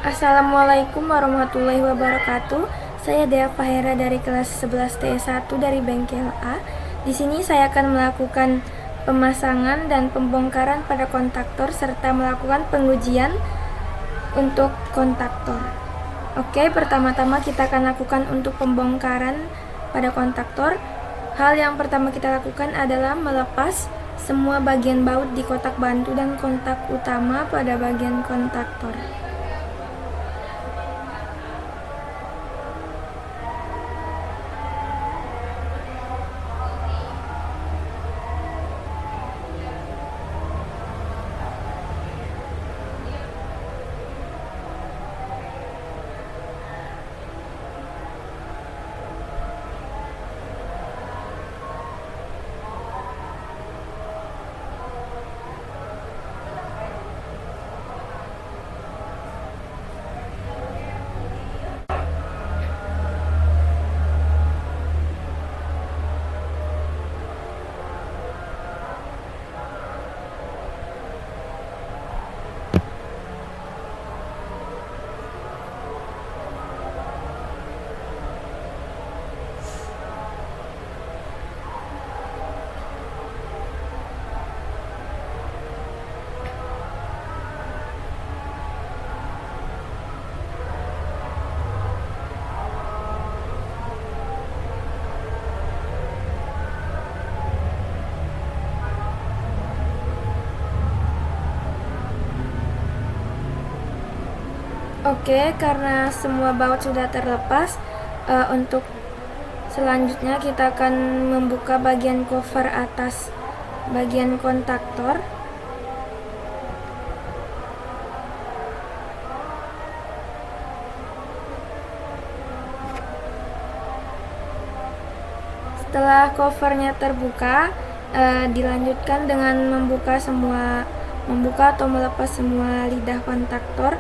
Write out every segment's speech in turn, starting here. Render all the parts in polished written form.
Assalamualaikum warahmatullahi wabarakatuh. Saya Dea Fahera dari kelas 11 TE1 dari bengkel A. Di sini saya akan melakukan pemasangan dan pembongkaran pada kontaktor serta melakukan pengujian untuk kontaktor. Oke, pertama-tama kita akan lakukan untuk pembongkaran pada kontaktor. Hal yang pertama kita lakukan adalah melepas semua bagian baut di kotak bantu dan kontak utama pada bagian kontaktor. Oke, karena semua baut sudah terlepas, untuk selanjutnya kita akan membuka bagian cover atas bagian kontaktor. Setelah covernya terbuka, dilanjutkan dengan membuka atau melepas semua lidah kontaktor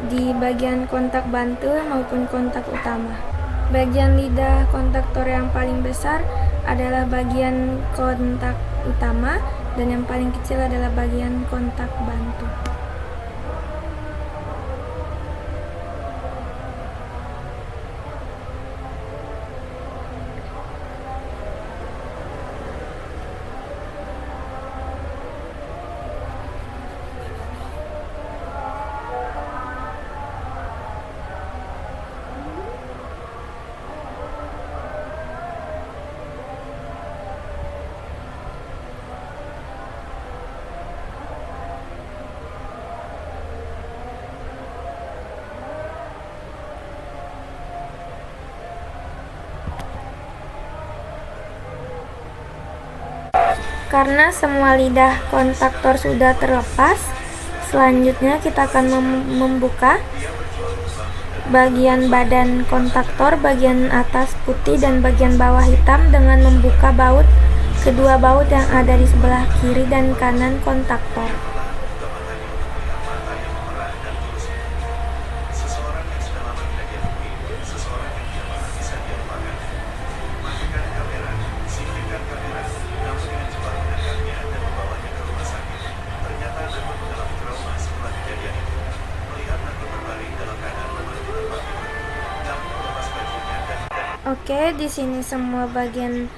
di bagian kontak bantu maupun kontak utama. Bagian lidah kontaktor yang paling besar adalah bagian kontak utama dan yang paling kecil adalah bagian kontak bantu. Karena semua lidah kontaktor sudah terlepas, selanjutnya kita akan membuka bagian badan kontaktor, bagian atas putih dan bagian bawah hitam dengan membuka kedua baut yang ada di sebelah kiri dan kanan kontaktor. Oke, di sini semua bagian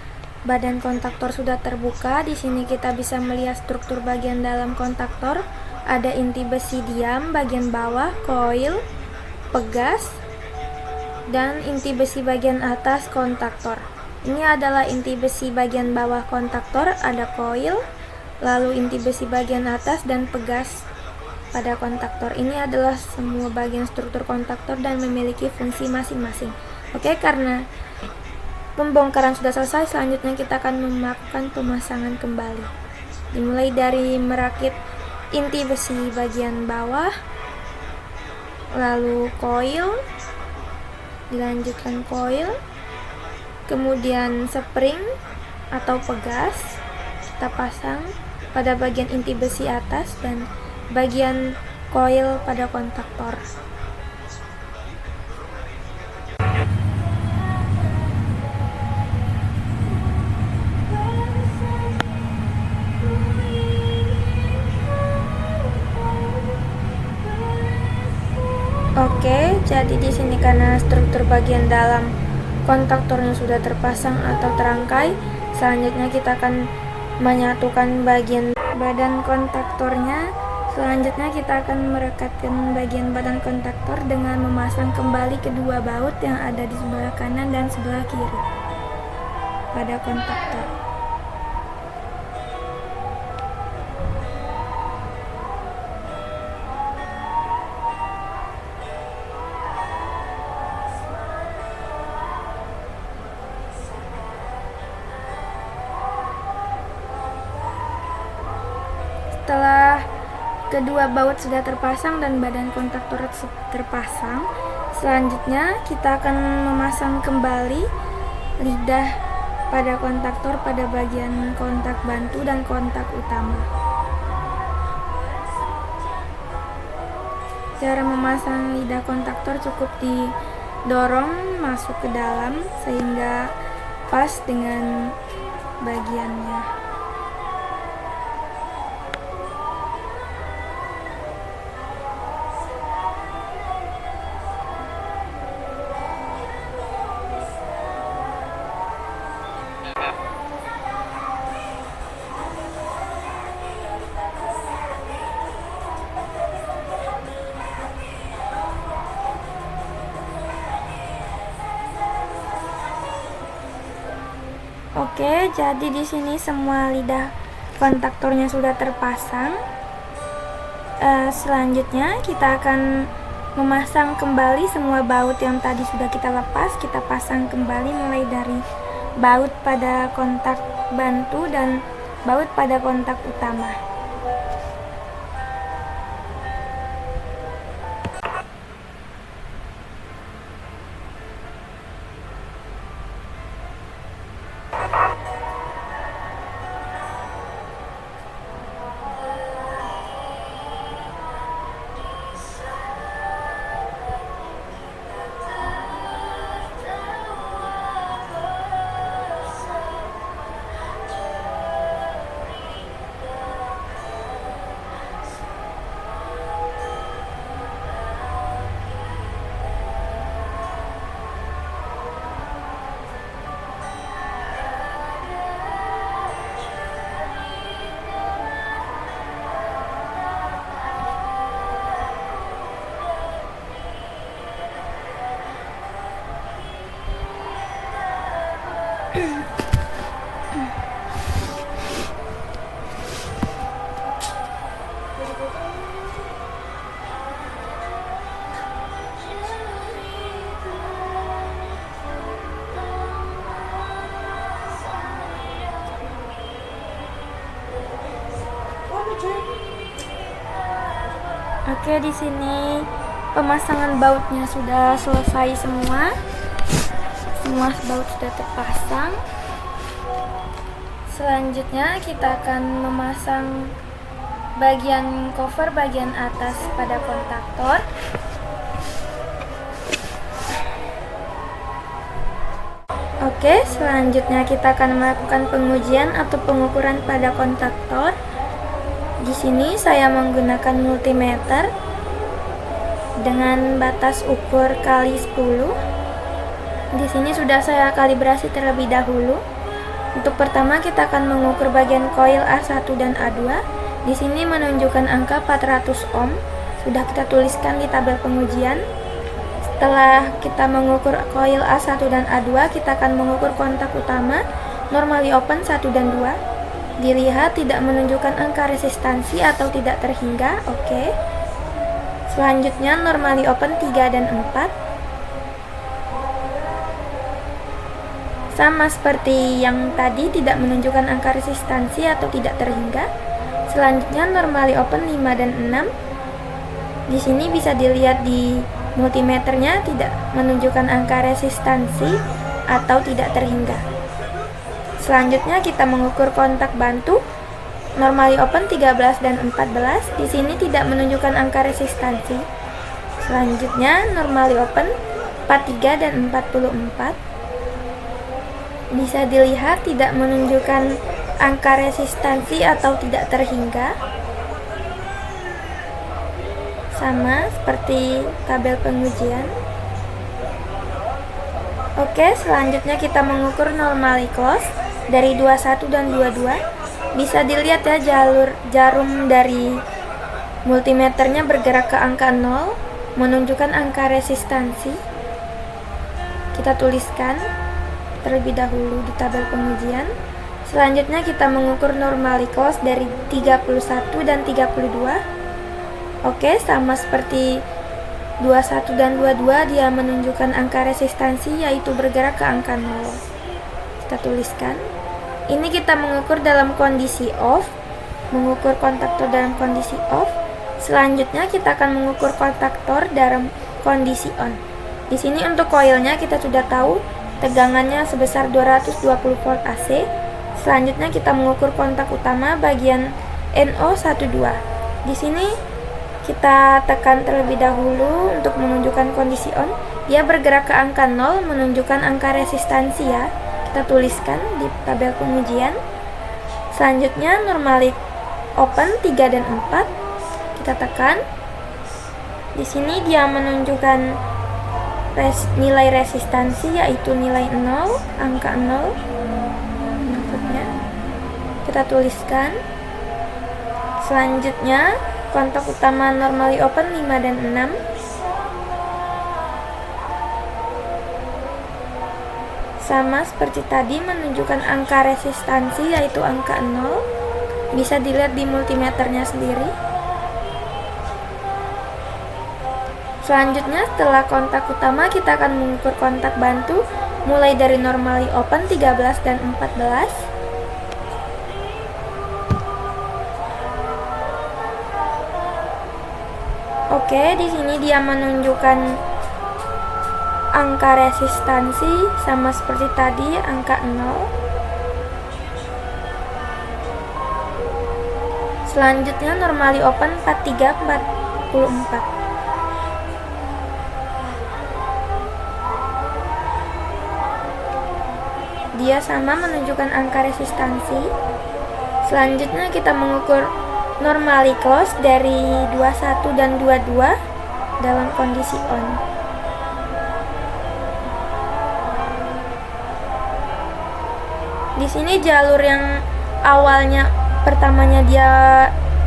badan kontaktor sudah terbuka. Di sini kita bisa melihat struktur bagian dalam kontaktor. Ada inti besi diam bagian bawah, koil, pegas, dan inti besi bagian atas kontaktor. Ini adalah inti besi bagian bawah kontaktor, ada koil, lalu inti besi bagian atas dan pegas pada kontaktor. Ini adalah semua bagian struktur kontaktor dan memiliki fungsi masing-masing. Oke, karena pembongkaran sudah selesai, selanjutnya kita akan melakukan pemasangan kembali. Dimulai dari merakit inti besi bagian bawah, lalu koil, dilanjutkan koil, kemudian spring atau pegas kita pasang pada bagian inti besi atas dan bagian koil pada kontaktor. Oke, jadi di sini karena struktur bagian dalam kontaktornya sudah terpasang atau terangkai, selanjutnya kita akan menyatukan bagian badan kontaktornya. Selanjutnya kita akan merekatkan bagian badan kontaktor dengan memasang kembali kedua baut yang ada di sebelah kanan dan sebelah kiri pada kontaktor. Setelah kedua baut sudah terpasang dan badan kontaktor terpasang, selanjutnya kita akan memasang kembali lidah pada kontaktor pada bagian kontak bantu dan kontak utama. Cara memasang lidah kontaktor cukup didorong masuk ke dalam sehingga pas dengan bagiannya. Oke, jadi di sini semua lidah kontaktornya sudah terpasang. Selanjutnya kita akan memasang kembali semua baut yang tadi sudah kita lepas. Kita pasang kembali mulai dari baut pada kontak bantu dan baut pada kontak utama. Oke, di sini pemasangan bautnya sudah selesai semua. Semua baut sudah terpasang. Selanjutnya kita akan memasang bagian cover bagian atas pada kontaktor. Oke, selanjutnya kita akan melakukan pengujian atau pengukuran pada kontaktor. Di sini saya menggunakan multimeter dengan batas ukur kali 10. Di sini sudah saya kalibrasi terlebih dahulu. Untuk pertama kita akan mengukur bagian koil A1 dan A2. Di sini menunjukkan angka 400 ohm. Sudah kita tuliskan di tabel pengujian. Setelah kita mengukur koil A1 dan A2, kita akan mengukur kontak utama normally open 1 dan 2. Dilihat tidak menunjukkan angka resistansi atau tidak terhingga. Oke. Selanjutnya normally open 3 dan 4. Sama seperti yang tadi, tidak menunjukkan angka resistansi atau tidak terhingga. Selanjutnya normally open 5 dan 6. Di sini bisa dilihat di multimeternya tidak menunjukkan angka resistansi atau tidak terhingga. Selanjutnya kita mengukur kontak bantu normally open 13 dan 14. Di sini tidak menunjukkan angka resistansi. Selanjutnya normally open 43 dan 44. Bisa dilihat tidak menunjukkan angka resistansi atau tidak terhingga. sama seperti tabel pengujian. Oke, selanjutnya kita mengukur normally close dari 21 dan 22. Bisa dilihat ya, jarum dari multimeternya bergerak ke angka 0, menunjukkan angka resistansi. Kita tuliskan terlebih dahulu di tabel pengujian. Selanjutnya kita mengukur normally close dari 31 dan 32. Oke, sama seperti 21 dan 22, dia menunjukkan angka resistansi yaitu bergerak ke angka 0. Kita tuliskan. Ini kita mengukur dalam kondisi off, mengukur kontaktor dalam kondisi off. Selanjutnya kita akan mengukur kontaktor dalam kondisi on. Di sini untuk koilnya kita sudah tahu tegangannya sebesar 220 volt AC. Selanjutnya kita mengukur kontak utama bagian NO12. Di sini kita tekan terlebih dahulu untuk menunjukkan kondisi on. Dia bergerak ke angka 0, menunjukkan angka resistansi ya. Kita tuliskan di tabel pengujian. Selanjutnya normally open 3 dan 4. Kita tekan. Di sini dia menunjukkan nilai resistansi yaitu nilai 0, angka 0. Maksudnya kita tuliskan. Selanjutnya kontak utama normally open 5 dan 6. Sama seperti tadi, menunjukkan angka resistansi yaitu angka 0. Bisa dilihat di multimeternya sendiri. Selanjutnya setelah kontak utama kita akan mengukur kontak bantu mulai dari normally open 13 dan 14. Oke, di sini dia menunjukkan angka resistansi sama seperti tadi, angka 0. Selanjutnya normally open 43 44. Dia sama menunjukkan angka resistansi. Selanjutnya kita mengukur normally close dari 21 dan 22 dalam kondisi on. Di sini jalur yang awalnya pertamanya dia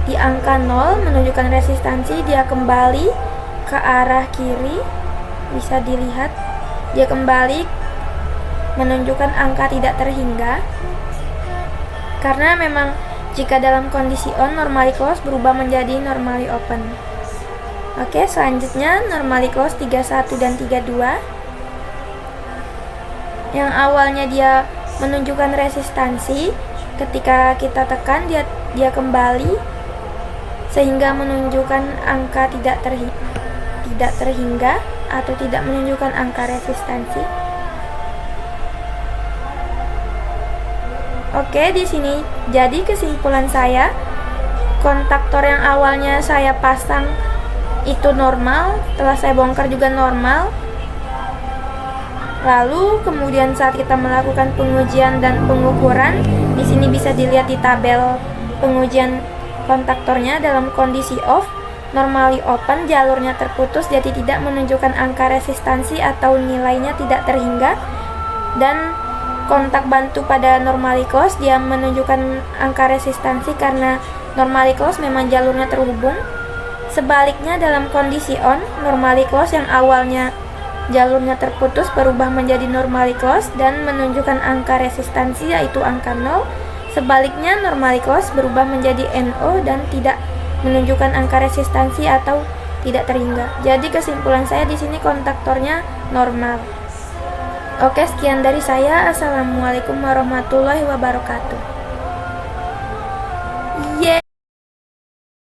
di angka 0 menunjukkan resistansi, dia kembali ke arah kiri. Bisa dilihat dia kembali menunjukkan angka tidak terhingga. Karena memang jika dalam kondisi on, normally close berubah menjadi normally open. Oke, selanjutnya normally close 31 dan 32. Yang awalnya dia menunjukkan resistansi, ketika kita tekan dia kembali sehingga menunjukkan angka tidak terhingga atau tidak menunjukkan angka resistansi. Oke, di sini jadi kesimpulan saya, kontaktor yang awalnya saya pasang itu normal, setelah saya bongkar juga normal. Lalu kemudian saat kita melakukan pengujian dan pengukuran, di sini bisa dilihat di tabel pengujian kontaktornya dalam kondisi off, normally open, jalurnya terputus jadi tidak menunjukkan angka resistansi atau nilainya tidak terhingga. Dan kontak bantu pada normally close dia menunjukkan angka resistansi karena normally close memang jalurnya terhubung. Sebaliknya dalam kondisi on, normally close yang awalnya jalurnya terputus berubah menjadi normally close dan menunjukkan angka resistansi yaitu angka 0. Sebaliknya normally close berubah menjadi NO dan tidak menunjukkan angka resistansi atau tidak terhingga. Jadi kesimpulan saya di sini kontaktornya normal. Oke, sekian dari saya. Assalamualaikum warahmatullahi wabarakatuh.